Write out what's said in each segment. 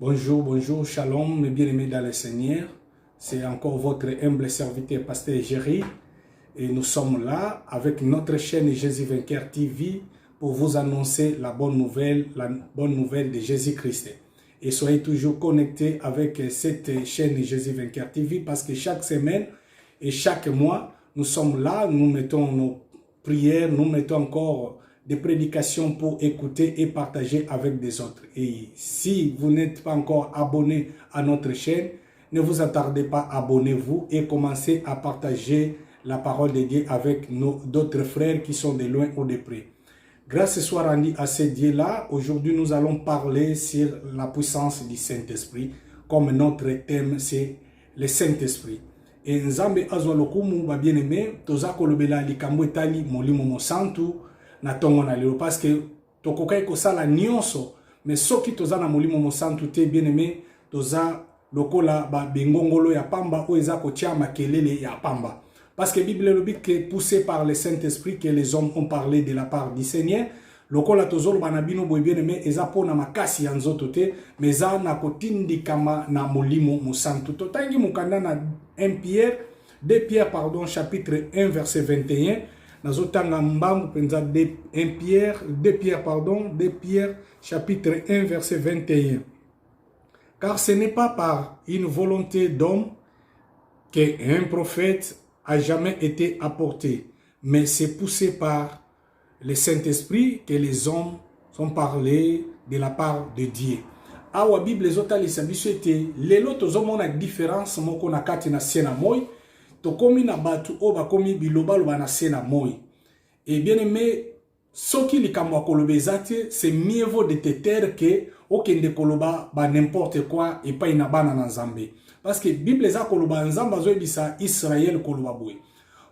Bonjour, bonjour, shalom, mes bien-aimés dans le Seigneur. C'est encore votre humble serviteur, Pasteur Géry. Et nous sommes là avec notre chaîne Jésus Vainqueur TV pour vous annoncer la bonne nouvelle de Jésus-Christ. Et soyez toujours connectés avec cette chaîne Jésus Vainqueur TV parce que chaque semaine et chaque mois, nous sommes là, nous mettons nos prières, nous mettons encore des prédications pour écouter et partager avec des autres. Et si vous n'êtes pas encore abonné à notre chaîne, ne vous attardez pas, abonnez-vous et commencez à partager la parole de Dieu avec d'autres frères qui sont de loin ou de près. Grâce soit rendue à ce Dieu-là, aujourd'hui nous allons parler sur la puissance du Saint-Esprit, comme notre thème c'est le Saint-Esprit. Et Nzambe azwa lokumu ba bien-aimé, toza kolobela likambo etali molimo mosantu na tongo na lelo parce que tokokai kosala nyonso mais soki toza na molimo mosantu te bien-aimé toza lokola ba bengongolo ya pamba o eza kotia makelele ya pamba. Parce que la Bible le dit que poussé par le Saint-Esprit que les hommes ont parlé de la part du Seigneur. Lokola tozolo banabino boy bien-aimé eza pona makasi ya nzoto te mais za na kotindikama na molimo mosantu. Totangi mukanda na 2 Pierre pardon chapitre 1 verset 21. Nazotanga mbambu penza 2 Pierre chapitre 1 verset 21. Car ce n'est pas par une volonté d'homme qu'un prophète a jamais été apporté, mais c'est poussé par le Saint-Esprit que les hommes sont parlés de la part de Dieu. Awa Bible zotali sabiso ete lelo tozomona différence moko na kati na sena moi tokomi na batu o bakomi biloba loba na sena moi. Et bien aimé soki likambo kolobeza te c'est mieux vaut de te taire que okende koloba ba n'importe quoi et pas ina bana na Nzambe. Parce que Bible za koloba Nzamba zo ebisa Israël koloba boy.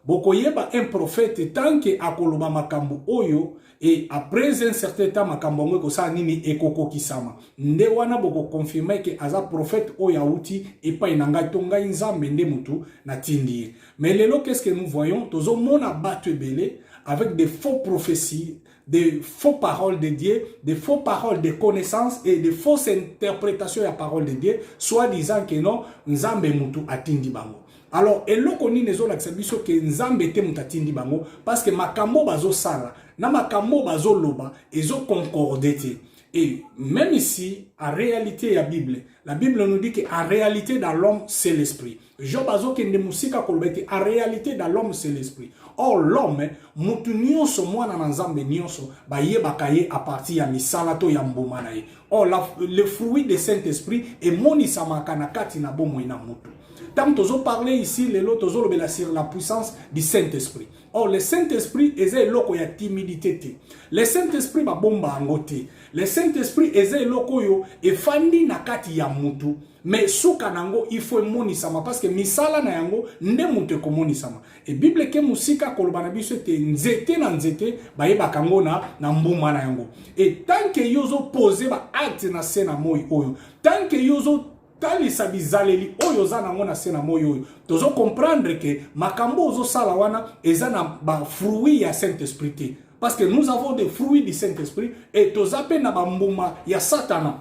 Bokoyeba un prophète tant que akoloba makambo oyo et après un certain temps makambo ngo kosa nini ekoko kisama. Nde wana boko confirmer que aza prophète oya uti et pas inanga tonga Nzambe nde mutu na tindi. Mais lelo qu'est-ce que nous voyons? Tozo mona batu belé avec des faux prophéties, des faux paroles de Dieu, des faux paroles de connaissance et des fausses interprétations de la parole de Dieu, soit disant que non, Nzambe mutu atindi bango. Alors, eloko ni nezo la biso que Nzambe te mutu atindi bango parce que makambo bazo sala, na makambo bazo loba, ezo concordé te. Et même ici, en réalité, la Bible nous dit qu'en réalité, dans l'homme, c'est l'esprit. Job azo kende musika kolobete, en réalité, dans l'homme, c'est l'esprit. Or, l'homme, mutu nyonso mwana na Nzambe nyonso, ba ye bakaye à partir ya misala to ya mboma na ye. Or, le fruit de Saint-Esprit est monisama kanakati na bomo ina mutu. Tant tozo parler ici, les lots tozo lobela sur la puissance du Saint-Esprit. Or, le Saint-Esprit est loko ya timidité te. Le Saint-Esprit ba bomba angote. Le Saint-Esprit est loko yo e fandi na kati ya mutu. Mais souka nango il faut monisama parce que misala na yango nde mutu ko monisama. Et Bible ke musika kolobana biso te nzete na nzete ba yeba kango na mbuma na yango. Et tant que yozo poser ba acte na sena moi oyo, tant que yozo tali sabizaleli oyo za nango na sena moi oyo, tozo comprendre que makambo ozo sala wana eza na ba fruit ya Saint-Esprit te. Parce que nous avons des fruits du Saint-Esprit et tozape na ba mbuma ya Satan.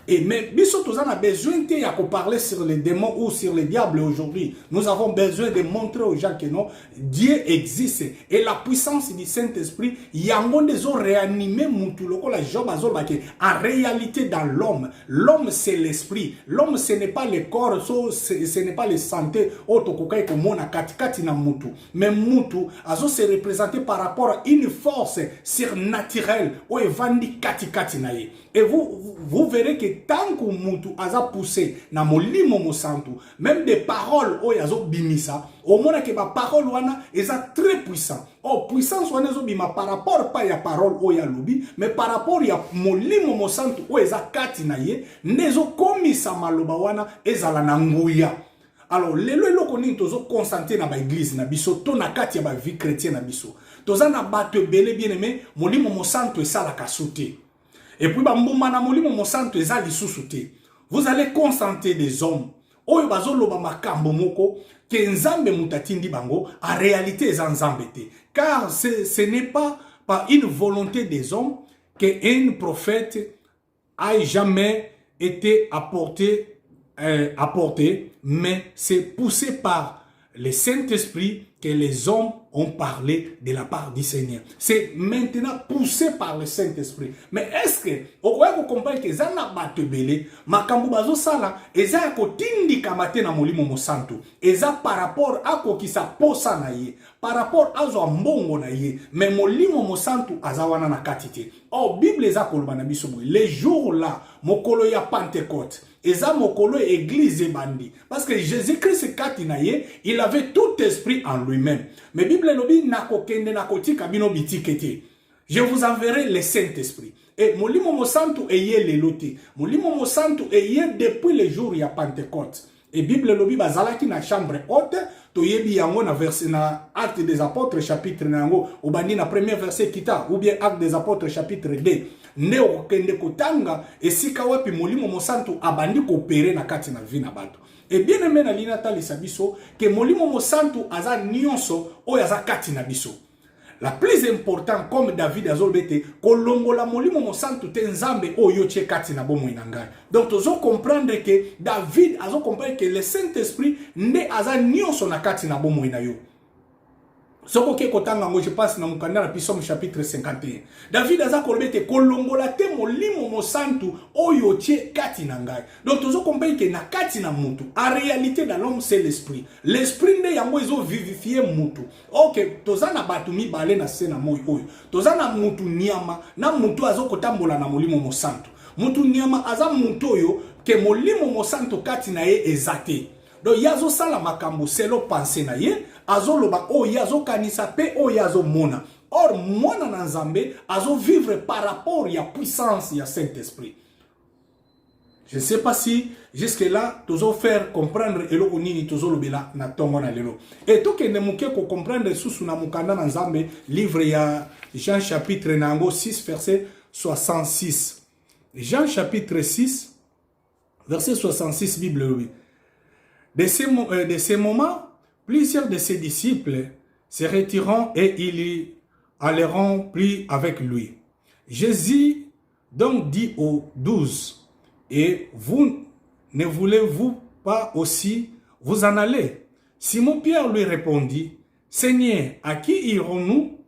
Et mais biso toza na besoin te ya ko parler sur les démons ou sur les diables aujourd'hui. Nous avons besoin de montrer aux gens que non, Dieu existe et la puissance du Saint-Esprit yango dezo réanimer mutu lokola Job azolba que en réalité dans l'homme, l'homme c'est l'esprit. L'homme ce n'est pas le corps, ce n'est pas le santé otokokai ko mona katikati na mutu. Mais mutu azo se représenter par rapport à une force surnaturelle o evandi katikati na ye. Et vous verrez que tant que mutu aza poussé na molimo mosantu, même des paroles o yazo bimisa, au moins que ba parole wana eza très puissant. Oh puissance wana zo bima par rapport pas ya parole o ya lobi, mais par rapport ya molimo mosantu o eza kati na ye, nezo komisa maloba wana ezala na nguya. Alors lelo eloko nini tozo constater na ba église na biso to na kati ya ba vie chrétienne na biso. Toza na bato belé bien aimé, molimo mosantu esala kasute. Et puis, vous allez constater des hommes. En réalité, car ce n'est pas par une volonté des hommes qu'un prophète a jamais été apporté, mais c'est poussé par le Saint-Esprit que les hommes ont parlé de la part du Seigneur. C'est maintenant poussé par le Saint-Esprit. Mais est-ce que, vous comprenez que ça n'a pas belé, makambu bazo sala, eza yako tindi kamate na molimo mosantu, eza par rapport à ko kisa posa na ye, par rapport à zo mbongo na ye, mais molimo mosantu azawana na katite. Oh, Bible eza koloba na biso boy, les jours là, mokolo ya Pentecôte, eza mokolo église bandi, parce que Jésus-Christ katinaye, il avait tout esprit en lui-même. Mais Bible lobi nakokende nakotika bino bitikete. Je vous enverrai le Saint-Esprit. Et molimo mosantu eye lelote. Molimo mosantu eye depuis le jour ya Pentecôte. Et Bible lobi bazalaki na chambre haute, to yebi yango na verset na Actes des Apôtres chapitre nango, ou bandi na premier verset kita, ou bien Actes des Apôtres chapitre 2. Ne okende kotanga esika wapi molimo mosantu abandi koopérer na kati na vie na bato. Et bien aimé na linata lisabiso que molimo mosantu aza nyonso oyo aza kati na biso. La plus importante comme David azolbete kolongola molimo mosantu te nzambe oyo tie kati na bomo inangai. Donc tozo comprendre que David azo comprendre que le Saint-Esprit ne aza nyonso na kati na bomo inayo. Soko ke kotanga ngo je passe na mukanda na Psaume chapitre 51. David aza kolbete kolongola te molimo mosantu oyo tie kati na ngai. Donc tozo comprendre que na kati na mutu. En réalité dans l'homme c'est l'esprit. L'esprit ne yango ezo vivifier mutu. OK, toza na batu mibale na sena moyo oyo. Toza na mutu nyama na mutu azo kotambola na molimo mosantu. Mutu nyama aza mutu oyo ke molimo mosantu kati na ye ezate. Donc yazo sala makambo selo pensé na ye, azo loba o yazo kanisa pe o yazo mona. Or mona na nzambe azo vivre par rapport ya puissance ya Saint-Esprit. Je ne sais pas si jusque là tozo faire comprendre eloko nini tozo lobela na tongo na lelo. Et to ke ne muke ko comprendre susu na mukanda na nzambe livre ya Jean chapitre nango 6 verset 66. Jean chapitre 6 verset 66 Bible oui. De ces moments, plusieurs de ses disciples se retireront et ils alleront plus avec lui. Jésus donc dit aux 12, et vous ne voulez-vous pas aussi vous en aller? Simon-Pierre lui répondit, Seigneur, à qui irons-nous?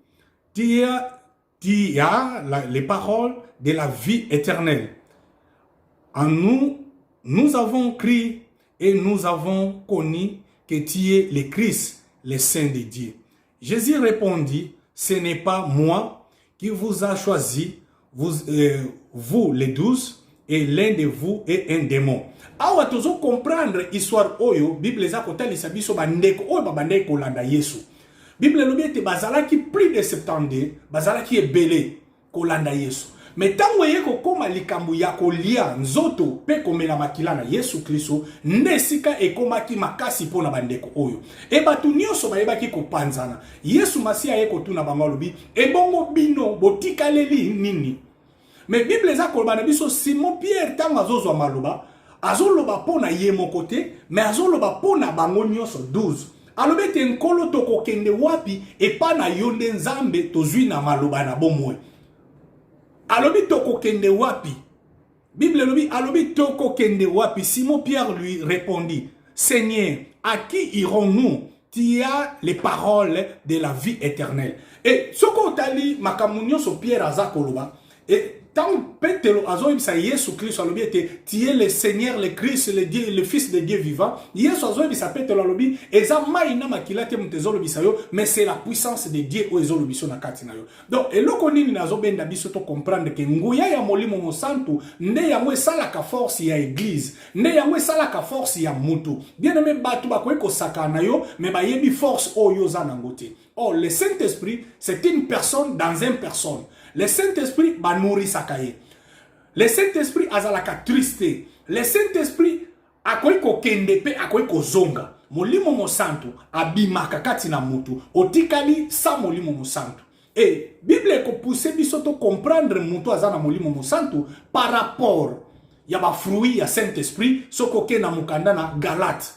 Tu as les paroles de la vie éternelle. En nous avons crié et nous avons connu que tu es le Christ, le Saint de Dieu. Jésus répondit, ce n'est pas moi qui vous a choisi, vous les 12, et l'un de vous est un démon. Awa tozo comprendre histoire oyo, Bible za kotalisa biso bandeko oyo babandeko kolanda Yesu. Bible lobi ete bazalaki plus de 70, bazalaki ebele kolanda Yesu. Mais tango yeko koma likambu ya kolia nzoto pe komela makila na Yesu Kristo nesika ekomaki makasi pona bandeko oyo. E batu nyonso bayebaki kopanzana. Yesu Masia yeko tuna bango lobi ebongo bino botikaleli nini. Mais Bible za koloba na biso Simon Pierre tango azozwa maloba azoloba pona ye moko te mais azoloba pona bango nyonso 12. Alobete nkolo toko kende wapi epa na yonde nzambe tozwi na maloba na bomwe. Alobi toko kende wapi? Bible lobi alobi toko kende wapi? Simon Pierre lui répondit, Seigneur, à qui irons-nous? Tu as les paroles de la vie éternelle. Et ce qu'on t'a dit, makamunyo so Pierre azakoloba. Et tant Pétero azoïm sa Yesu Christ alobi était, tu es le Seigneur, le Christ, le Dieu, le Fils de Dieu vivant. Yesu azoïm sa Pétero alobi, eza maïna makilate mtezo lobi sayo, mais c'est la puissance de Dieu o ezo lobi so na kati na yo. Donc eloko nini nazo benda biso to comprendre que nguya ya molimo mosantu nde yango esalaka force ya église, nde yango esalaka force ya mutu. Bien aimé batu bakoy ko sakana yo, mais ba yebi force o yo za nangote. Oh, le Saint-Esprit, c'est une personne dans une personne. Le Saint-Esprit va nourrir sa cahier. Le Saint-Esprit azalaka triste. Le Saint-Esprit akoy ko kende pe akoy ko zonga. Molimo mosantu abimaka kati na mutu. Otikali sa molimo mosantu. Et Bible ko pousse biso to comprendre mutu azana molimo mosantu par rapport ya ba fruit ya Saint-Esprit soko ke na mukanda na Galate.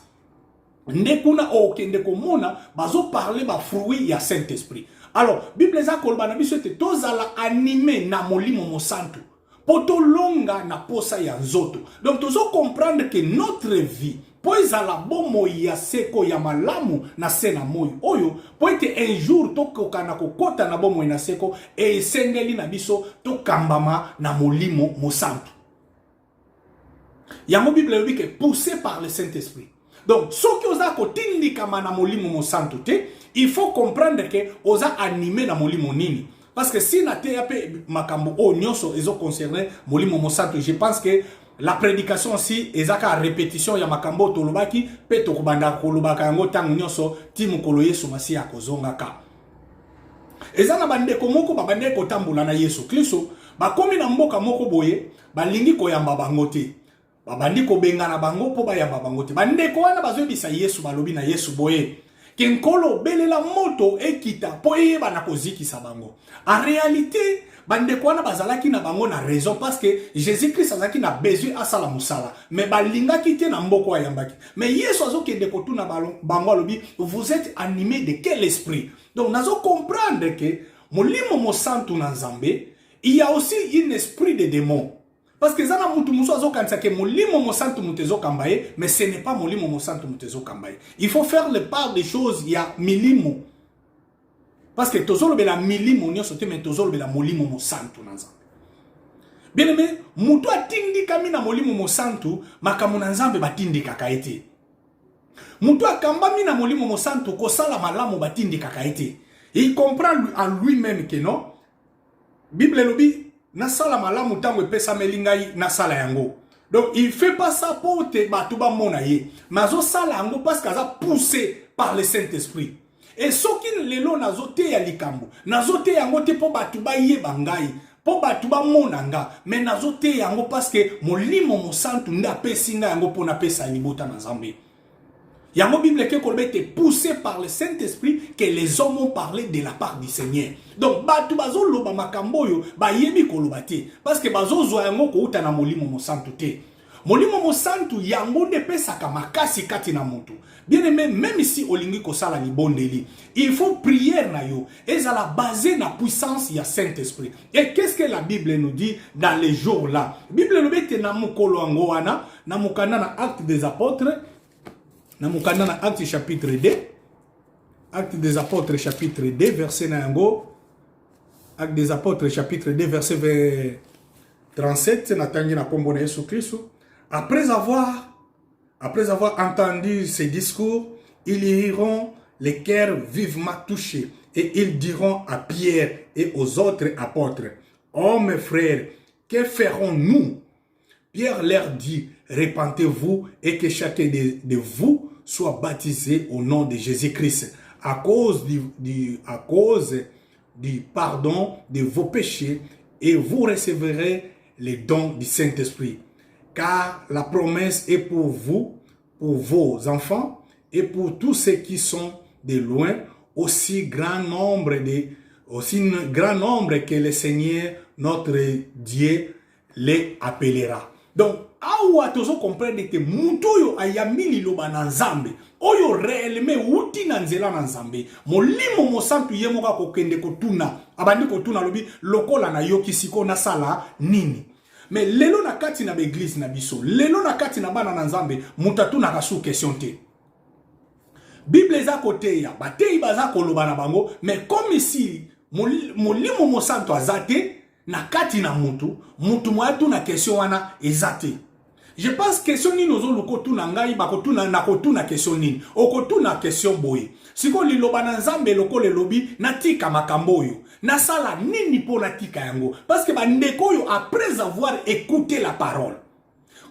Nekuna okende komona bazo parler ba fruit ya Saint-Esprit. Alors, Bible za kolba na biso te tozala animé na molimo mosantu. poto longa na posa ya nzoto. Donc tozo comprendre que notre vie po ezala bomo ya seko ya malamu na se na moi oyo po ete un jour tokokana kokota na bomo na seko e esengeli na biso tokambama na molimo mosantu. Yango Bible elobi que poussé par le Saint-Esprit. Donc soki oza kotindikama na molimo mosantu te, il faut comprendre que oza animé na molimo nini. Parce que si na te yape makambo o nyonso ezo concerné molimo mosantu, je pense que la prédication aussi ezaka répétition ya makambo tolobaki pe tokubanda kolobaka yango tangu nyonso ti mokolo Yesu Masiya akozongaka. Eza na bandeko moko babande kotambola na Yesu Kristo bakomi na mboka moko boye balingi koyamba bango te. Babandi kobengana bango po bayamba bango te. Bandeko wana bazobisa Yesu balobi na Yesu boye ke nkolo belela moto ekita po eyeba na kozikisa bango. En réalité bandeko wana bazalaki na bango na raison parce que Jésus-Christ azaki na besoin asala musala mais balingaki te na mboko ayambaki. Mais Yesu azokende kotuna bango alobi vous êtes animés de quel esprit? Donc nazo comprendre que molimo mosantu na Nzambe il y a aussi un esprit de démon. Parce que zana mutu muso azokanisa ke molimo mosantu mutezo kambaye, mais ce n'est pas molimo mosantu mutezo kambaye. Il faut faire le part des choses, il y a milimo. Parce que tozolo bela milimo nyonso te mais tozolo bela molimo mosantu na Nzambe. Bien aimé, mutu atindika mina molimo mosantu, makambo na Nzambe batindika kaete. Mutu akamba mina molimo mosantu kosala malamu batindika kaete. Il comprend en lui-même que non. Bible lobi na sala malamu tango epesa melingai na sala yango. Donc il fait pas ça pour te batuba mona ye. Mazo sala yango parce qu'aza poussé par le Saint-Esprit. Et soki lelo nazote ya likambo. Nazote yango te po batuba ye bangai. Po batuba mona nga. Mais nazote yango parce que molimo mosantu nda pesi nga yango po na pesa libota na Nzambe. Yango Bible ke kolbe te poussé par le Saint-Esprit que les hommes ont parlé de la part du Seigneur. Donc batu bazo loba makambo yo ba yebi koloba te parce que bazo zo yango ko uta na molimo mosantu te. Molimo mosantu yango de pesa ka makasi kati na mutu. Bien aimé, même si olingi ko sala libondeli, il faut prier na yo ezala basé na puissance ya Saint-Esprit. Et qu'est-ce que la Bible nous dit dans les jours là? Bible nous dit na mukolo yango wana na mukanda na Actes des Apôtres. Dans Actes chapitre 2, Actes des Apôtres chapitre 2, verset Nango, Actes des Apôtres chapitre 2, verset 37, Nathalie na kombo na Yesu Kristo. Après avoir entendu ces discours, ils iront les cœurs vivement touchés et ils diront à Pierre et aux autres apôtres, oh mes frères, que ferons-nous? Pierre leur dit, repentez-vous et que chacun de vous soit baptisé au nom de Jésus-Christ à cause du pardon de vos péchés et vous recevrez les dons du Saint-Esprit. Car la promesse est pour vous, pour vos enfants et pour tous ceux qui sont de loin, aussi grand nombre que le Seigneur notre Dieu les appellera. Donc, awa tozo comprendre que mutu yo ayamili loba na Nzambe oyo réellement uti na nzela na Nzambe molimo mosantu ye moka kokende kotuna abandi kotuna lobi lokola na yoki siko na sala nini. Mais lelo na kati na l'église na biso lelo na kati na bana na Nzambe mutatu na kasu question te. Bible za kote ya batei baza koloba na bango mais comme ici molimo mosantu azate na kati na mutu mwatu na question wana ezate. Je pense que question ni nozo lukotuna ngai bakotuna na kotuna question nini okotuna question boye siko liloba na Nzambe lokole lobi natika makambo yo na sala nini po natika yango parce que bandeko yo après avoir écouté la parole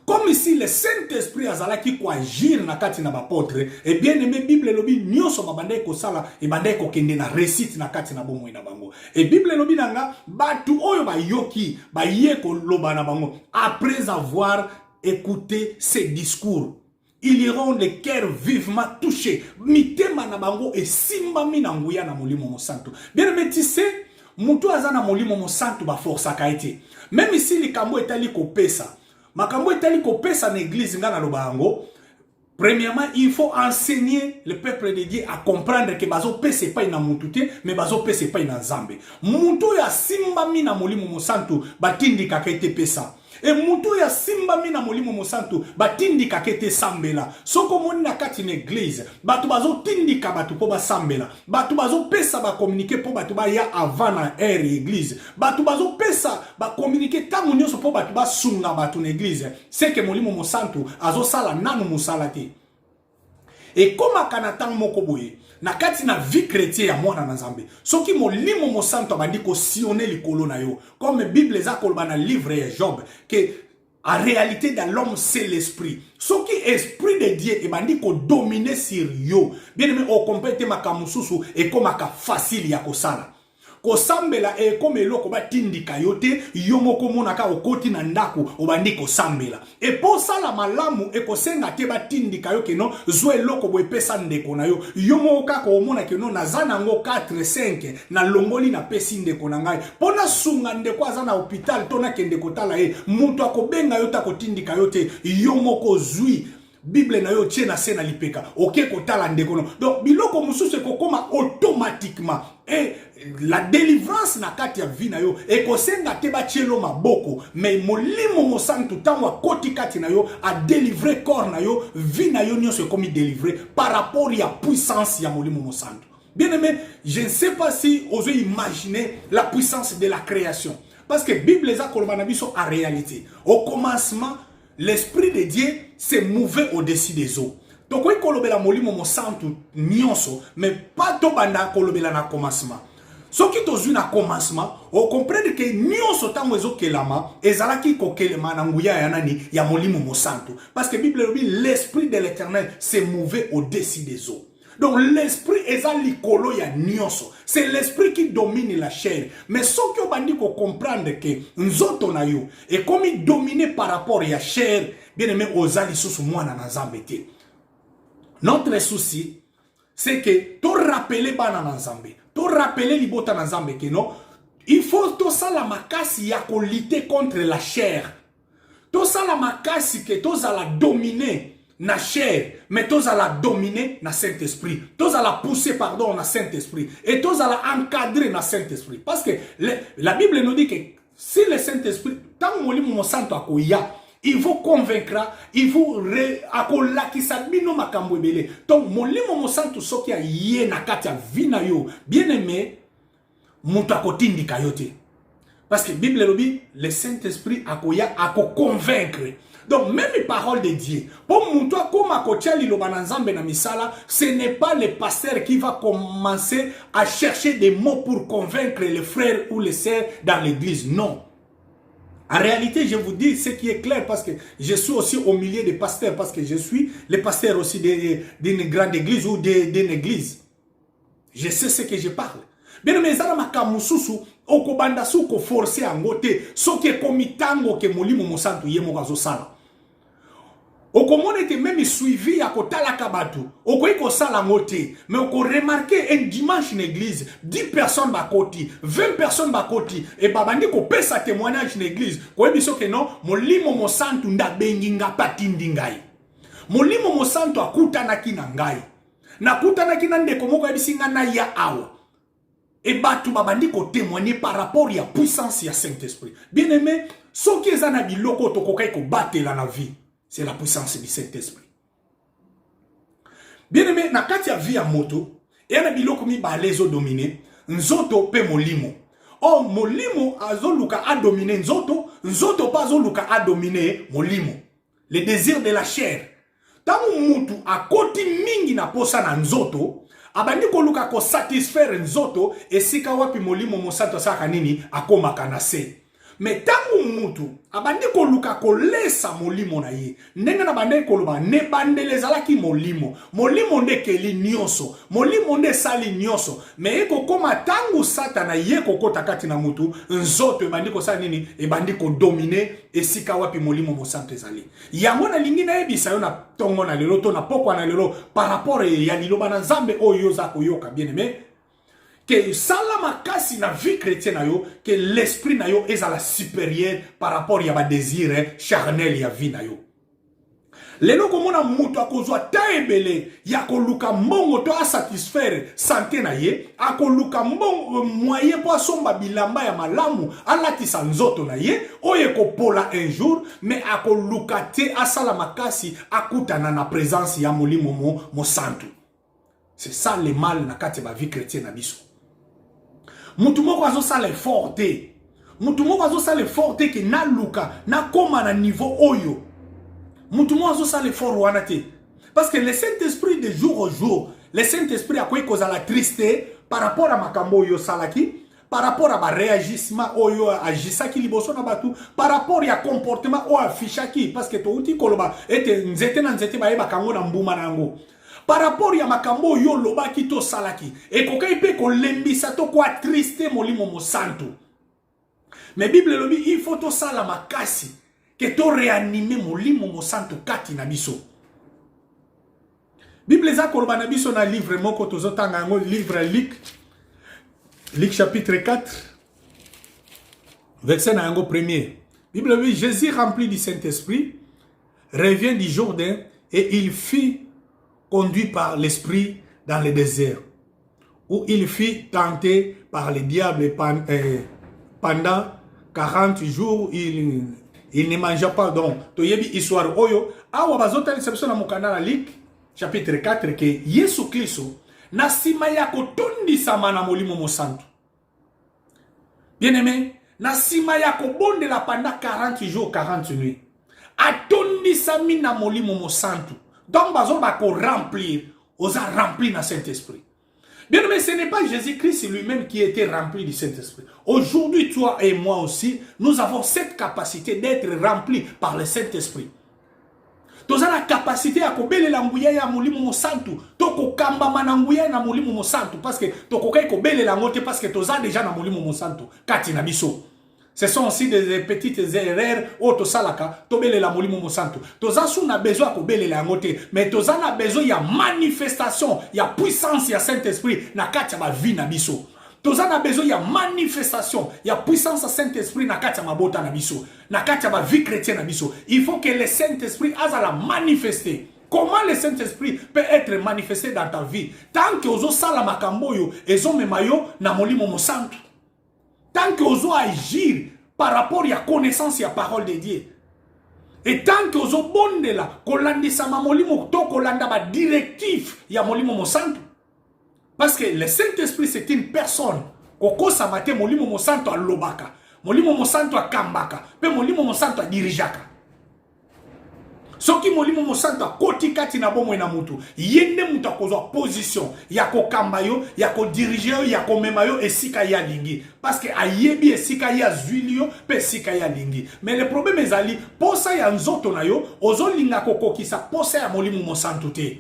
comme ici le Saint-Esprit azalaki ko agir na kati na bapôtre et bien aimé Bible lobi nyonso babandai ko sala e bandai ko kende na récite na kati na bomoi na bango et Bible lobi nanga batu oyo ba yoki ba ye ko loba na bango après avoir écouté ces discours ils iront les cœurs vivement touchés mitema na bango et simba mina nguya na molimo mosantu bien aimé tu sais mutu azana molimo mosantu ba force akaite même ici likambo etali ko pesa makambo etali ko pesa na église ngana loba yango Premièrement, il faut enseigner le peuple de Dieu à comprendre que bazo pe c'est pas ina mutute, mais bazo pe c'est pas ina nzambe. Mutu ya simba mina molimo mosantu batindi kakete pesa. Et mutu ya simba mina molimo mosantu batindi kakete sambela. Soko moni na kati na église, batu bazo tindika batu po ba sambela. Batu bazo pesa ba communiquer po batu ba ya avant na ère église. Batu bazo pesa ba communiquer tangu nyonso po batu ba sunga batu na église. C'est que molimo mosantu azo sala nanu musala te. Et comme akanatang moko boye, na kati na vie chrétienne ya mwana na Nzambe. Soki molimo mosantu abandi ko sillonner likolo na yo. Comme Bible za kolba na livre ya Job que en réalité dans l'homme c'est l'esprit. Soki esprit de Dieu ebandi ko dominer sur yo. Bien aimé o compléter makamususu et comme aka facile ya kosala. Kosambela e comme eloko batindika yote yomoko monaka okoti na ndaku obandi kosambela e po sala malamu e kosenga te batindika yo keno zo eloko bo epesa ndeko na yo yomoko kaka omona keno nazana ngo 4 5 na longoli na pesi ndeko na ngai pona sunga ndeko azana hôpital tona kende kotala e mutu akobenga yo ta kotindika yote yomoko zui Bible na yo tie na se na lipeka oke kotala ndeko no donc biloko mususu ekokoma automatiquement et la délivrance na kati ya vie na yo ekosenga te batielo maboko mais molimo mosantu tango akoti kati na yo a délivrer corps na yo vie na yo nyonso ekomi délivrer par rapport ya puissance ya molimo mosantu. Bien aimé, je ne sais pas si vous imaginez la puissance de la création parce que Bible les a kolobanabiso en réalité au commencement l'esprit de Dieu s'est mouvé au-dessus des eaux. Donc, oui, kolobela molimo mosantu nyonso, mais pas to banda kolobela na commencement. Ce qui est na commencement, on comprend que nyonso tango ezo kelama, ezalaki ko kelema na nguya ya nani ya molimo mosantu. Parce que Bible dit l'esprit de l'Éternel s'est mouvé au-dessus des eaux. Donc l'esprit est à l'icolo ya nyonso. C'est l'esprit qui domine la chair. Mais ce qui on dit qu'on comprendre que nzoto na yo est comme dominé par rapport à la chair, bien aimé aux alisous mwana na Nzambe te. Notre souci, c'est que to rappeler bana na Nzambe, to rappeler libota na Nzambe que non, il faut to sala makasi ya ko lutter contre la chair. To sala makasi que to la dominer na chair, mais tous à la dominer na Saint-Esprit. Tous à la pousser, pardon, na Saint-Esprit. Et tous à la encadrer na Saint-Esprit. Parce que la Bible nous dit que si le Saint-Esprit, tant que mon santo akoya, il vous convaincra, il vous akola ki sabino makambo ebele. Donc mon limo mon santo soki a yé na katia vina yo. Bien aimé, muto akotindi kayote. Parce que la Bible nous dit le Saint-Esprit akoya ako convaincre. Donc, même les paroles de Dieu, pour mon toi, comme à ce n'est pas le pasteur qui va commencer à chercher des mots pour convaincre les frères ou les sœurs dans l'église. Non. En réalité, je vous dis ce qui est clair parce que je suis aussi au milieu des pasteurs, parce que je suis le pasteur aussi d'une grande église ou d'une église. Je sais ce que je parle. Bien, mais ça m'a kamususu, okobanda suko forcé à ngote, so qui est comme tango que molimo mosantu yemo gazo sala. Okomone que même suivi à kotala kabatu, okoiko sala ngote, mais oko remarqué un dimanche en église, 10 personnes bakoti, 20 personnes bakoti, et babandi ko pesa témoignage en église, ko ebiso que non, molimo mosantu nda benginga patindi ngai. Molimo mosantu akutana kina ngai. Na kutana kina ndeko moko ebisinga na ya awa. Et batu babandi ko témoigner par rapport à la puissance du Saint-Esprit. Bien aimé, ce qui est en biloko tokokai ko batela na vie, c'est la puissance du Saint-Esprit. Bien aimé, na kati ya vie ya moto, et na biloko mi ba lezo dominer, nzoto pe molimo. Oh, molimo azoluka a dominer nzoto, nzoto pa azoluka a dominer molimo. Le désir de la chair. Tangu mutu akoti mingi na posa na nzoto, abandi ko luka ko satisfaire nzoto esika wapi molimo mosanto saka nini akoma kanase. Mais tangu mutu abandi ko luka ko lesa molimo na ye. Ndenge na bande ko luba ne bandele zalaki molimo. Molimo nde keli nyonso. Molimo nde sali nyonso. Mais eko koma tangu satana ye ko kota kati na mutu nzoto ebandi ko sa nini ebandi ko dominer esika wapi molimo mosanto ezali. Yango na lingi na ebisa yo na tongo na lelo to na pokwa na lelo par rapport ya liloba na Nzambe oyo za koyoka bien aimé. Que salama kasi na vie chrétienne na yo, que l'esprit na yo est à la supérieure par rapport à ma désir charnel ya vie na yo. Lelo komona mutu akozwa ta ebele ya koluka mbongo to a satisfaire santé na ye, akoluka mbongo moyen po asomba bilamba ya malamu alatisa nzoto na ye, oye kopola un jour, mais akoluka te asala makasi akutana na présence ya molimo mo santu. C'est ça le mal na kati ba vie chrétienne na biso. Mutu moko azo sala effort te. Mutu moko azo sala effort te ke na luka na koma na niveau oyo. Mutu moko azo sala effort wana te. Parce que le Saint-Esprit de jour au jour, le Saint-Esprit a koyi kozala triste par rapport à makambo oyo salaki, par rapport à ba réagissement oyo agisaki liboso na batu, par rapport à comportement oyo affichaki, parce que to uti koloba ete nzete na nzete ba yeba kango na mbuma nango. Par rapport à makambo yo loba ki to salaki, et kokai pe ko lembisa to kwa triste molimo mo santo. Mais Bible lobi il faut to sala makasi que to réanimer molimo mo santo kati na biso. Bible za koloba na biso na livre moko to zotanga ngo livre Luc chapitre 4 verset na ngo premier. Bible lobi Jésus rempli du Saint-Esprit revient du Jourdain et il fut conduit par l'Esprit dans le désert, où il fut tenté par le diable pendant 40 jours, il ne mangea pas. Donc, to yebi histoire oyo, awa bazota l'exception na mokanda na Luc, chapitre 4, que Yesu Kristo, na sima ya kotondisa mana molimo mo santo. Bien aimé, na sima ya kobondela pendant 40 jours, 40 nuits, atondisa mina molimo mo santo. Donc, bazo bako remplir, osa remplir na Saint-Esprit. Bien, mais ce n'est pas Jésus-Christ lui-même qui était rempli du Saint-Esprit. Aujourd'hui, toi et moi aussi, nous avons cette capacité d'être remplis par le Saint-Esprit. Toza la capacité à kobele la nguya ya molimo mo santu, toko kamba mana nguya na molimo mo santu, parce que toko kai kobele la ngote parce que toza déjà na molimo mo santu, kati na biso. Ce sont aussi des petites erreurs auto salaka tobele la molimo mo santo. Toza suna besoin ko bele la ngote, mais toza na besoin ya manifestation, ya puissance ya Saint-Esprit na kati ya ba vie na biso. Toza na besoin ya manifestation, ya puissance ya Saint-Esprit na kati ya mabota na biso, na kati ya ba vie chrétienne na biso. Il faut que le Saint-Esprit azala manifester. Comment le Saint-Esprit peut être manifesté dans ta vie? Tant que ozo sala makambo yo, ezo memayo na molimo mo santo. Tant que vous agir par rapport à la connaissance et à la parole de Dieu. Et tant que vous bonde là, kolandi sama molimo to kolanda ba directif ya molimo mo santo. Parce que le Saint-Esprit c'est une personne. Koko samate molimo mo santo a lobaka, molimo mo santo a kambaka, pe molimo mo santo a dirijaka. Soki molimo mo santo a koti kati na bomo na mutu, yende mutu akozwa position ya ko kambayo, ya ko diriger, ya ko memayo esika ya lingi. Parce que ayebi esika ya zuilio pe esika ya lingi. Mais le problème ezali posa ya nzoto na yo ozolinga kokokisa posa ya molimo mo santo te.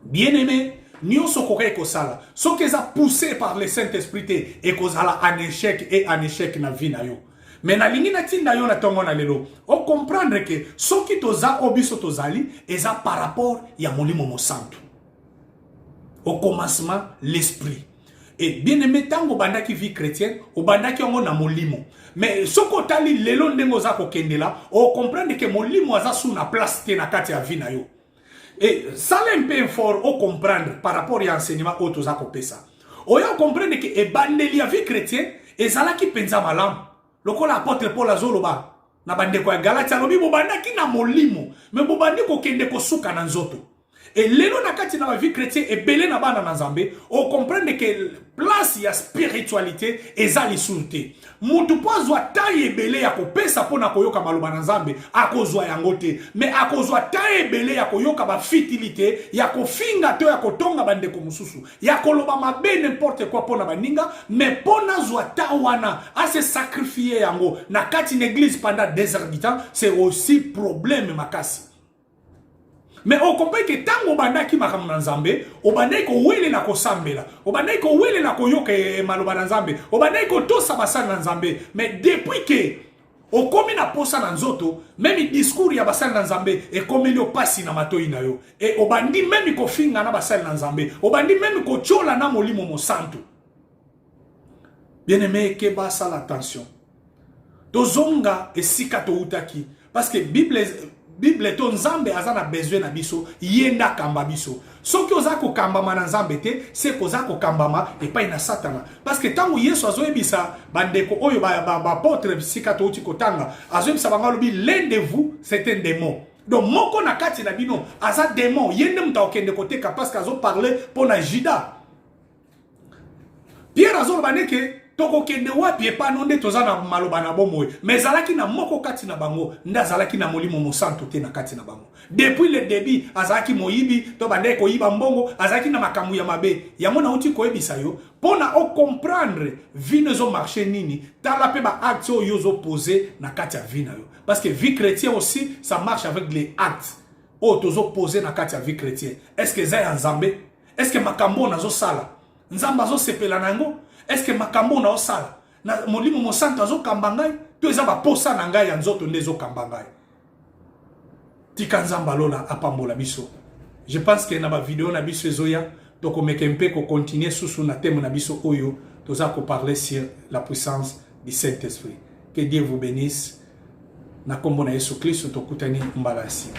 Bien aimé, nyonso kokai kosala, soki eza poussé par le Saint-Esprit te et kozala en échec na vie na yo. Mais na lingi na tinda yo na tongo na lelo, o comprendre que soki toza obiso tozali eza par rapport ya molimo mo santo. Au commencement l'esprit. Et bien aimé tango bandaki vie chrétienne, o bandaki yango na molimo. Mais soko tali lelo ndengo za ko kendela, o comprendre que molimo aza sous na place te na kati ya vie na yo. Et ça l'est un peu fort au comprendre par rapport à l'enseignement au toza ko pesa. O ya comprendre que e bandeli ya vie chrétienne ezala ki penza malam. Lokola apôtre Paul azoloba na bande ko Galatia lobi bobandaki na molimo mais bobandi ko kende ko suka na nzoto. Et lelo na kati na vie chrétienne et belé na bana na Nzambe, on comprend que place ya spiritualité ezali sulté. Mutu pozwa taye belé ya ko pesa pona koyoka maloba na Nzambe akozwa yango te, mais akozwa taye belé ya koyoka ba fitilité ya ko finga to ya kotonga bande ko mususu. Ya koloba mabe n'importe quoi pona baninga, mais pona zwa tawana a se sacrifier yango na kati l'église pendant 2 heures du temps, c'est aussi problème makasi. Mais on comprend que tant au bandaki makambo na Nzambe, o bandaki ko wele na ko sambela, o bandaki ko wele na ko yoka maloba na Nzambe, o bandaki ko tosa basana na Nzambe, mais depuis que o komi na posa na nzoto, même discours ya basana na Nzambe e komi lo pasi na matoi na yo. Et o bandi même ko finga na basana na Nzambe, o bandi même ko chola na molimo mo santo. Bien-aimé, que basa l'attention. Tozonga esika to utaki parce que Bible to nzambe azana besoin na biso yenda kamba biso. Soki oza ko kambama na nzambe te, c'est koza ko kambama et pas na satana. Parce que tango Yesu azoyebisa bandeko oyo ba apôtre sikato uti kotanga, azoyebisa bangalobi l'un de vous c'est un démon. Donc moko na kati na bino aza démon, yende muta okende koteka parce qu'azo parler pour na Juda. Pierre azo baneke toko kende wapi epa nonde tozana maloba na bomoe mais zalaki na moko kati na bango nda zalaki na molimo mosanto te na kati na bango depuis le début azalaki moyibi to bande ko yiba mbongo azalaki na makamu ya mabe yango na uti ko ebisa yo pona o comprendre vie nezo marcher nini tala pe ba acte yo zo poser na kati ya vie na yo parce que vie chrétienne aussi ça marche avec les actes o tozo poser na kati ya vie chrétienne est-ce que za nzambe est-ce que makambo nazo sala nzamba zo sepela nango. Est-ce que makambo na osala na molimo mosanto azo kambangai to eza ba posa na ngai ya nzoto ndezo kambangai tika nzamba lola apambola biso. Je pense que na ba vidéo na biso ezoya to ko mekempe ko continuer susu na thème na biso oyo toza ko parler sur la puissance du Saint-Esprit. Que Dieu vous bénisse na kombo na Yesu Kristo to kutani mbalasi.